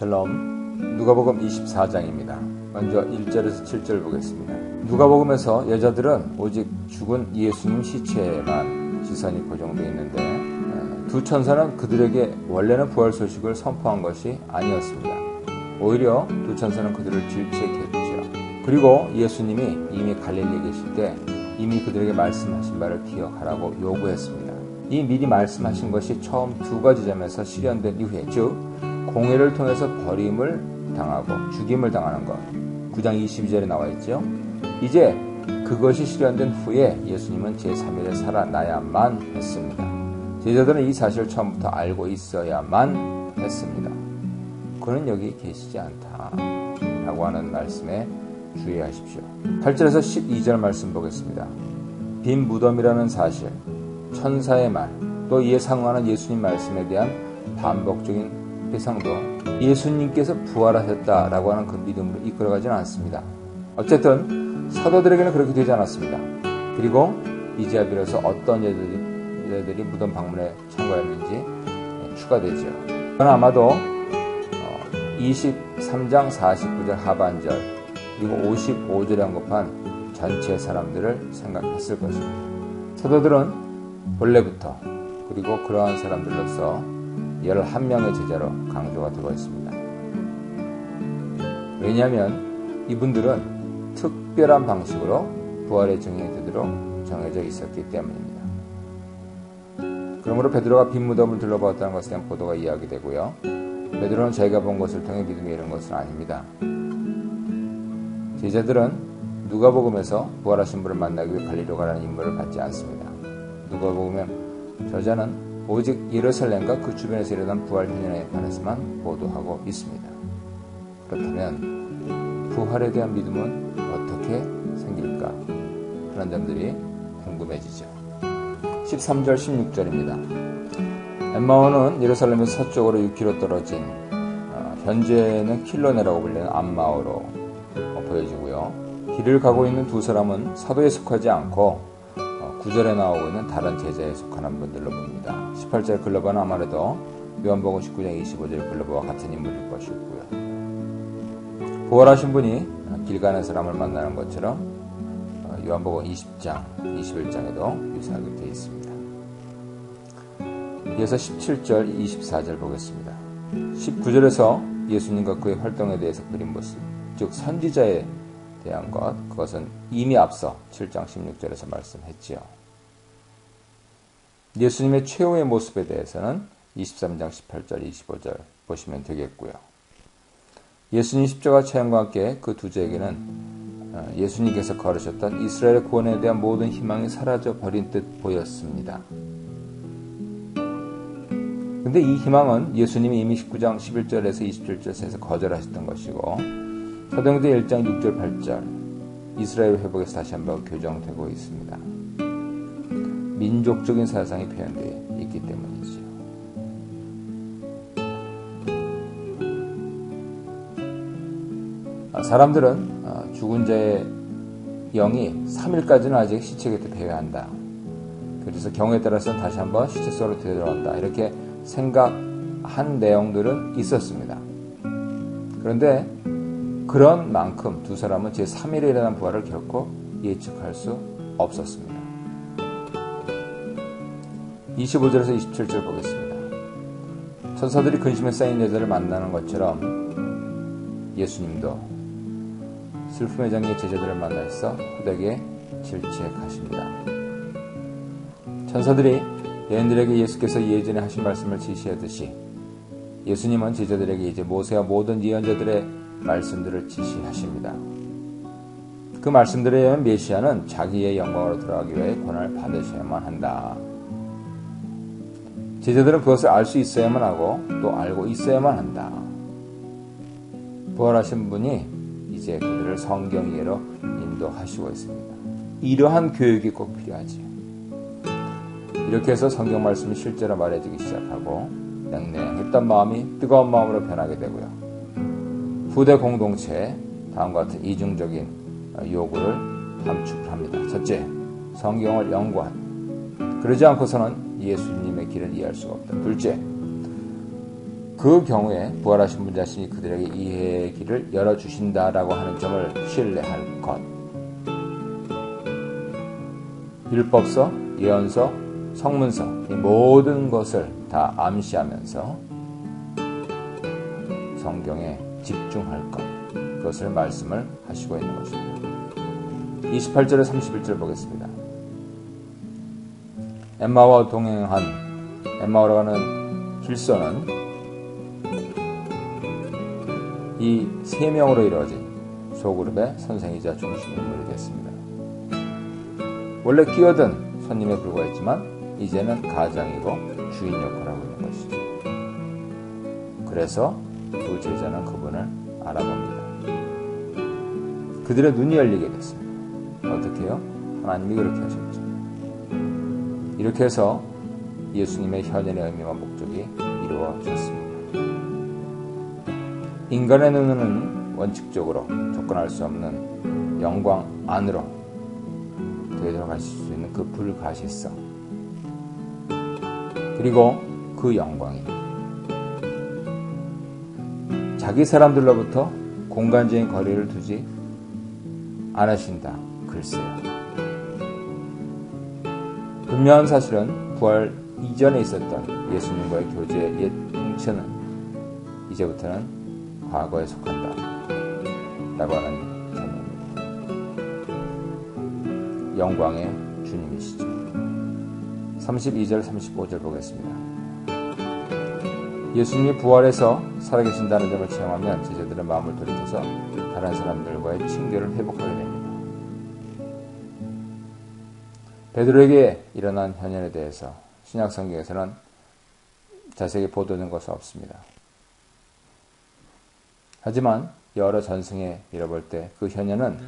샬롬, 누가복음 24장입니다. 먼저 1절에서 7절 보겠습니다. 누가복음에서 여자들은 오직 죽은 예수님 시체에만 시선이 고정되어 있는데 두 천사는 그들에게 원래는 부활 소식을 선포한 것이 아니었습니다. 오히려 두 천사는 그들을 질책했죠. 그리고 예수님이 이미 갈릴리에 계실 때 이미 그들에게 말씀하신 바를 기억하라고 요구했습니다. 이 미리 말씀하신 것이 처음 두 가지 점에서 실현된 이후에, 즉 공회를 통해서 버림을 당하고 죽임을 당하는 것, 9장 22절에 나와 있죠. 이제 그것이 실현된 후에 예수님은 제3일에 살아나야만 했습니다. 제자들은 이 사실을 처음부터 알고 있어야만 했습니다. 그는 여기 계시지 않다 라고 하는 말씀에 주의하십시오. 8절에서 12절 말씀 보겠습니다. 빈 무덤이라는 사실, 천사의 말, 또 이에 상응하는 예수님 말씀에 대한 반복적인 회상도 예수님께서 부활하셨다라고 하는 그 믿음으로 이끌어가지는 않습니다. 어쨌든 사도들에게는 그렇게 되지 않았습니다. 그리고 이제야 비로소 어떤 여자들이 무덤 방문에 참가했는지 추가되죠. 그건 아마도 23장 49절 하반절 그리고 55절에 언급한 전체 사람들을 생각했을 것입니다. 사도들은 본래부터 그리고 그러한 사람들로서 11명의 제자로 강조가 되고 있습니다. 왜냐하면 이분들은 특별한 방식으로 부활의 증인이 되도록 정해져 있었기 때문입니다. 그러므로 베드로가 빈 무덤을 둘러보았다는 것에 대한 보도가 이야기되고요. 베드로는 자기가 본 것을 통해 믿음이 이른 것은 아닙니다. 제자들은 누가복음에서 부활하신 분을 만나기 위해 갈릴리로 가라는 임무를 받지 않습니다. 누가복음은 저자는 오직 예루살렘과 그 주변에서 일어난 부활 현상에 관해서만 보도하고 있습니다. 그렇다면 부활에 대한 믿음은 어떻게 생길까? 그런 점들이 궁금해지죠. 13절 16절입니다. 엠마오는 예루살렘에서 서쪽으로 6km 떨어진 현재는 킬로네라고 불리는 암마오로 보여지고요. 길을 가고 있는 두 사람은 사도에 속하지 않고 9절에 나오고 있는 다른 제자에 속하는 분들로 보입니다. 18절 글로바는 아무래도 요한복음 19장 25절 글로바와 같은 인물일 것이고요. 부활하신 분이 길 가는 사람을 만나는 것처럼 요한복음 20장, 21장에도 유사하게 되어 있습니다. 이어서 17절, 24절 보겠습니다. 19절에서 예수님과 그의 활동에 대해서 그린 모습, 즉 선지자의 대한 것, 그것은 이미 앞서 7장 16절에서 말씀했지요. 예수님의 최후의 모습에 대해서는 23장 18절, 25절 보시면 되겠고요. 예수님 십자가 체험과 함께 그 두 제에게는 예수님께서 걸으셨던 이스라엘의 구원에 대한 모든 희망이 사라져 버린 듯 보였습니다. 근데 이 희망은 예수님이 이미 19장 11절에서 27절에서 거절하셨던 것이고 사도행전 1장 6절 8절 이스라엘 회복에서 다시 한번 교정되고 있습니다. 민족적인 사상이 표현되어 있기 때문이지요. 사람들은 죽은 자의 영이 3일까지는 아직 시체 곁에 배회한다. 그래서 경우에 따라서는 다시 한번 시체 속으로 되돌아온다. 이렇게 생각한 내용들은 있었습니다. 그런데 그런 만큼 두 사람은 제3일에 일어난 부활을 결코 예측할 수 없었습니다. 25절에서 27절 보겠습니다. 천사들이 근심에 쌓인 여자를 만나는 것처럼 예수님도 슬픔의 장기의 제자들을 만나서 호되게 질책하십니다. 천사들이 여인들에게 예수께서 예전에 하신 말씀을 지시하듯이 예수님은 제자들에게 이제 모세와 모든 예언자들의 말씀들을 지시하십니다. 그 말씀들에 의하면 메시아는 자기의 영광으로 들어가기 위해 고난을 받으셔야만 한다. 제자들은 그것을 알 수 있어야만 하고 또 알고 있어야만 한다. 부활하신 분이 이제 그들을 성경 이해로 인도하시고 있습니다. 이러한 교육이 꼭 필요하지요. 이렇게 해서 성경 말씀이 실제로 말해지기 시작하고 냉랭했던 마음이 뜨거운 마음으로 변하게 되고요. 후대 공동체에 다음과 같은 이중적인 요구를 함축을 합니다. 첫째, 성경을 연구한. 그러지 않고서는 예수님의 길을 이해할 수가 없다. 둘째, 그 경우에 부활하신 분 자신이 그들에게 이해의 길을 열어주신다라고 하는 점을 신뢰할 것. 율법서, 예언서, 성문서 이 모든 것을 다 암시하면서 성경에 집중할 것. 그것을 말씀을 하시고 있는 것입니다. 28절에 31절 보겠습니다. 엠마와 동행한 엠마오라고 하는 길서는 이 세 명으로 이루어진 소그룹의 선생이자 중심 인물이 됐습니다. 원래 끼어든 손님에 불과했지만 이제는 가장이고 주인 역할을 하고 있는 것이죠. 그래서 두 제자는 그분을 알아봅니다. 그들의 눈이 열리게 됐습니다. 어떻게 해요? 하나님이 그렇게 하셨죠. 이렇게 해서 예수님의 현현의 의미와 목적이 이루어졌습니다. 인간의 눈은 원칙적으로 접근할 수 없는 영광 안으로 되돌아가실 수 있는 그 불가시성, 그리고 그 영광이 자기 사람들로부터 공간적인 거리를 두지 않으신다. 글쎄요. 분명한 사실은 부활 이전에 있었던 예수님과의 교제의 옛 형체는 이제부터는 과거에 속한다 라고 하는 점입니다. 영광의 주님이시죠. 32절 35절 보겠습니다. 예수님이 부활해서 살아계신다는 점을 체험하면 제자들은 마음을 돌이켜서 다른 사람들과의 친교를 회복하게 됩니다. 베드로에게 일어난 현현에 대해서 신약 성경에서는 자세하게 보도된 것은 없습니다. 하지만 여러 전승에 밀어볼 때 그 현현은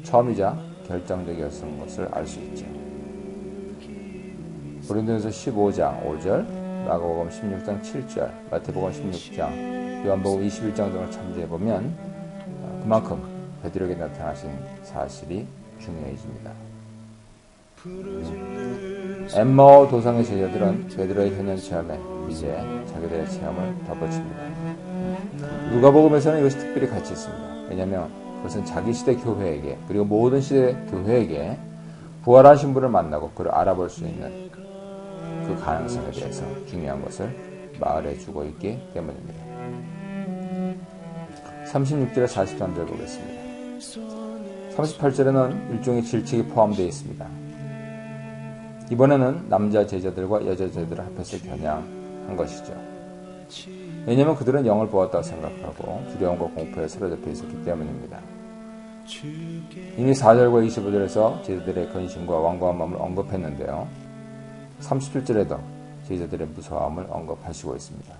처음이자 결정적이었던 것을 알 수 있죠. 고린도전서 15장 5절, 마가복음 16장 7절, 마태복음 16장, 요한복음 21장 등을 참조해보면 그만큼 베드로에게 나타나신 사실이 중요해집니다. 엠마오 도상의 제자들은 베드로의 현현 체험에 이제 자기들의 체험을 덧붙입니다. 누가복음에서는 이것이 특별히 가치 있습니다. 왜냐하면 그것은 자기 시대 교회에게, 그리고 모든 시대 교회에게 부활하신 분을 만나고 그를 알아볼 수 있는 그 가능성에 대해서 중요한 것을 말해주고 있기 때문입니다. 36절에 43절 보겠습니다. 38절에는 일종의 질책이 포함되어 있습니다. 이번에는 남자 제자들과 여자 제자들을 합해서 겨냥한 것이죠. 왜냐하면 그들은 영을 보았다고 생각하고 두려움과 공포에 사로잡혀 있었기 때문입니다. 이미 4절과 25절에서 제자들의 근심과 완고한 마음을 언급했는데요. 37절에도 제자들의 무서움을 언급하시고 있습니다.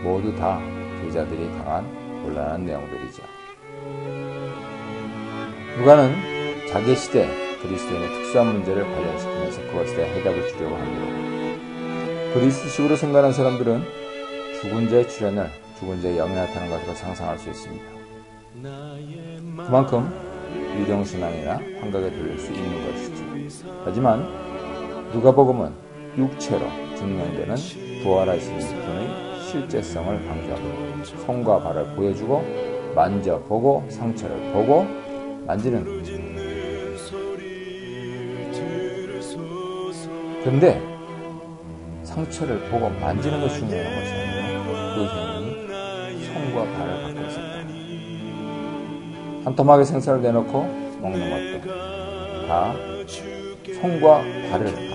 모두 다 제자들이 당한 곤란한 내용들이죠. 누가는 자기 시대 그리스도인의 특수한 문제를 관련시키면서 그것에 대한 해답을 주려고 합니다. 그리스도식으로 생각하는 사람들은 죽은 자의 출현을 죽은 자의 영이 나타나는 것으로 상상할 수 있습니다. 그만큼 유령신앙이나 환각에 들릴 수 있는 것이죠. 하지만 누가복음은 육체로 증명되는 부활하신 분의 실제성을 강조합니다. 손과 발을 보여주고 만져보고 상처를 보고 만지는 거죠. 그런데 상처를 보고 만지는 것이 중요한 것이 아니고 그 현인이 손과 발을 갖고 있었다. 한 토막에 생선을 내놓고 먹는 것도 다 손과 발을 갖고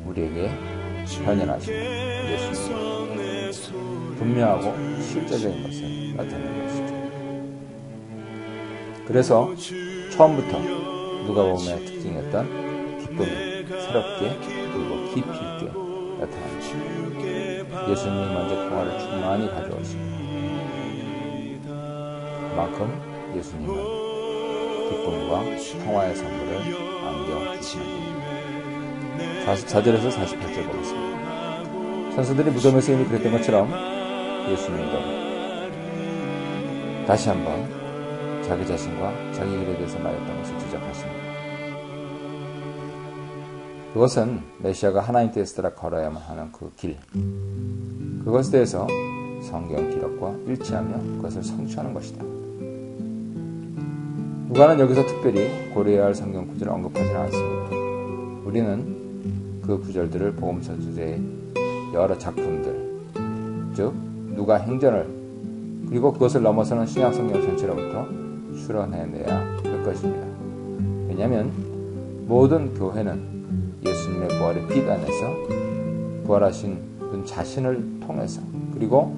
우리에게 현현하신 예수님, 분명하고 실제적인 것을 나타내는 것이죠. 그래서 처음부터 누가복음의 특징이었던 기쁨이 새롭게 그리고 깊이 있게 나타납니다. 예수님이 먼저 평화를 충만히 가져오시고 그만큼 예수님은 기쁨과 평화의 선물을 안겨주시는 분입니다. 44절에서 48절 보겠습니다. 선수들이 무덤에서 이미 그랬던 것처럼 예수님도 다시 한번 자기 자신과 자기 일에 대해서 말했던 것을 지적하십니다. 그것은 메시아가 하나님 뜻에 따라 걸어야만 하는 그 길, 그것에 대해서 성경 기록과 일치하며 그것을 성취하는 것이다. 누가는 여기서 특별히 고려해야 할 성경 구절을 언급하지는 않습니다. 우리는 그 구절들을 복음서주제의 여러 작품들, 즉 누가 행전을 그리고 그것을 넘어서는 신약 성경 전체로부터 추론해내야 할 것입니다. 왜냐하면 모든 교회는 예수님의 부활의 빛 안에서 부활하신 분 자신을 통해서 그리고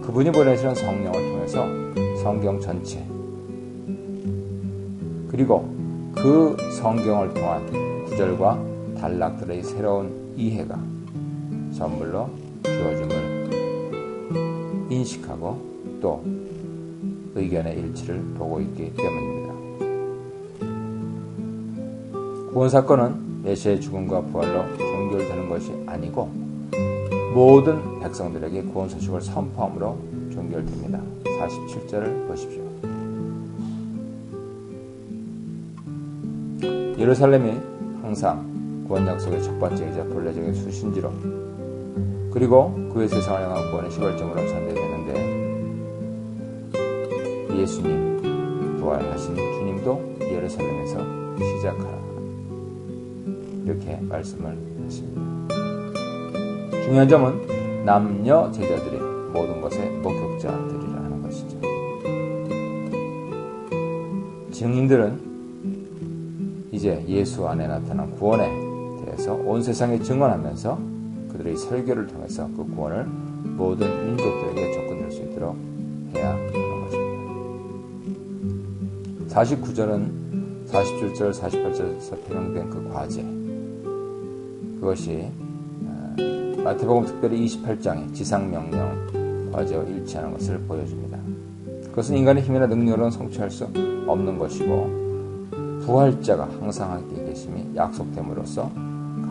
그분이 보내시는 성령을 통해서 성경 전체 그리고 그 성경을 통한 구절과 단락들의 새로운 이해가 선물로 주어짐을 인식하고 또 의견의 일치를 보고 있기 때문입니다. 구원사건은 메시아의 죽음과 부활로 종결되는 것이 아니고 모든 백성들에게 구원 소식을 선포함으로 종결됩니다. 47절을 보십시오. 예루살렘이 항상 구원 약속의 첫 번째이자 본래적인 수신지로 그리고 그의 세상을 향한 구원의 시발점으로 전개되는데 예수님, 부활하신 주님도 예루살렘에서 시작하라 이렇게 말씀을 하십니다. 중요한 점은 남녀 제자들이 모든 것의 목격자들이라는 것이죠. 증인들은 이제 예수 안에 나타난 구원에 대해서 온 세상에 증언하면서 그들의 설교를 통해서 그 구원을 모든 민족들에게 접근할 수 있도록 해야 하는 것입니다. 49절은 47절, 48절에서 표명된 그 과제, 그것이 마태복음 특별히 28장의 지상명령 과제와 일치하는 것을 보여줍니다. 그것은 인간의 힘이나 능력으로는 성취할 수 없는 것이고 부활자가 항상 함께 계심이 약속됨으로써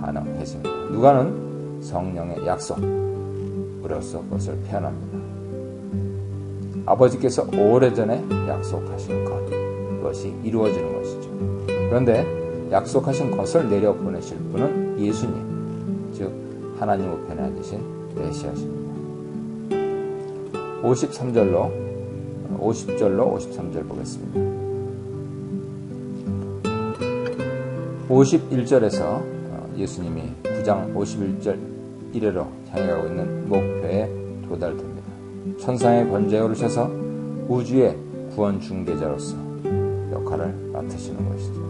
가능해집니다. 누가는 성령의 약속으로서 그것을 표현합니다. 아버지께서 오래전에 약속하신 것, 그것이 이루어지는 것이죠. 그런데 약속하신 것을 내려보내실 분은 예수님, 즉 하나님 우편에 앉으신 메시아십니다. 50절로 53절 보겠습니다. 51절에서 예수님이 9장 51절 이래로 향해 가고 있는 목표에 도달됩니다. 천상의 권좌에 오르셔서 우주의 구원 중개자로서 역할을 맡으시는 것이죠.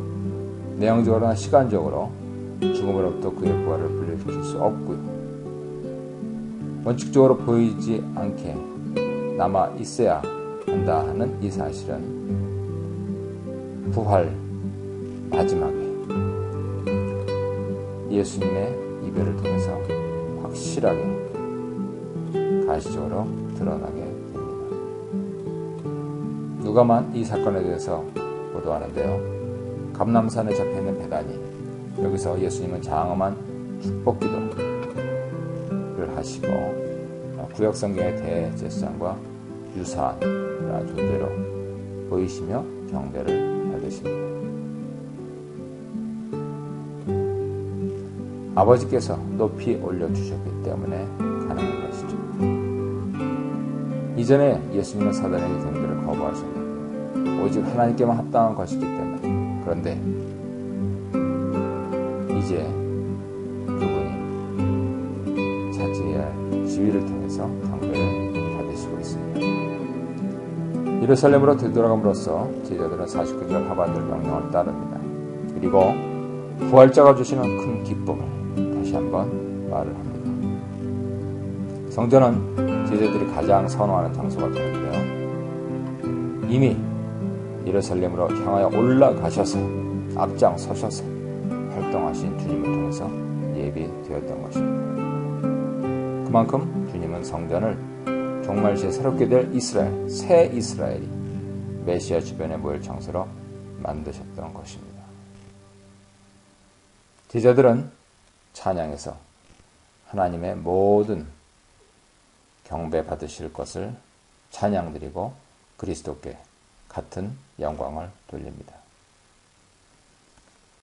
내용적으로나 시간적으로 죽음으로부터 그의 부활을 분리시킬 수 없고요. 원칙적으로 보이지 않게 남아 있어야 한다 하는 이 사실은 부활 마지막에 예수님의 이별을 통해서 확실하게 가시적으로 드러나게 됩니다. 누가만 이 사건에 대해서 보도하는데요. 감람산에 잡혀있는 베다니, 여기서 예수님은 장엄한 축복 기도를 하시고 구약성경의 대제사장과 유사한 존재로 보이시며 경배를 받으십니다. 아버지께서 높이 올려주셨기 때문에 가능한 것이죠. 이전에 예수님은 사단에게 경배를 거부하셨는데 오직 하나님께만 합당한 것이기 때문에, 그런데 이제 그분이 차지해야 할 지위를 통해서 경배를 받으시고 있습니다. 예루살렘으로 되돌아감으로써 제자들은 49절 하반절 명령을 따릅니다. 그리고 부활자가 주시는 큰 기쁨을 다시 한번 말을 합니다. 성전은 제자들이 가장 선호하는 장소가 되는데요. 이미 예루살렘으로 향하여 올라가셔서 앞장서셔서 활동하신 주님을 통해서 예비되었던 것입니다. 그만큼 주님은 성전을 종말시에 새롭게 될 이스라엘, 새 이스라엘이 메시아 주변에 모일 장소로 만드셨던 것입니다. 제자들은 찬양에서 하나님의 모든 경배 받으실 것을 찬양드리고 그리스도께 같은 영광을 돌립니다.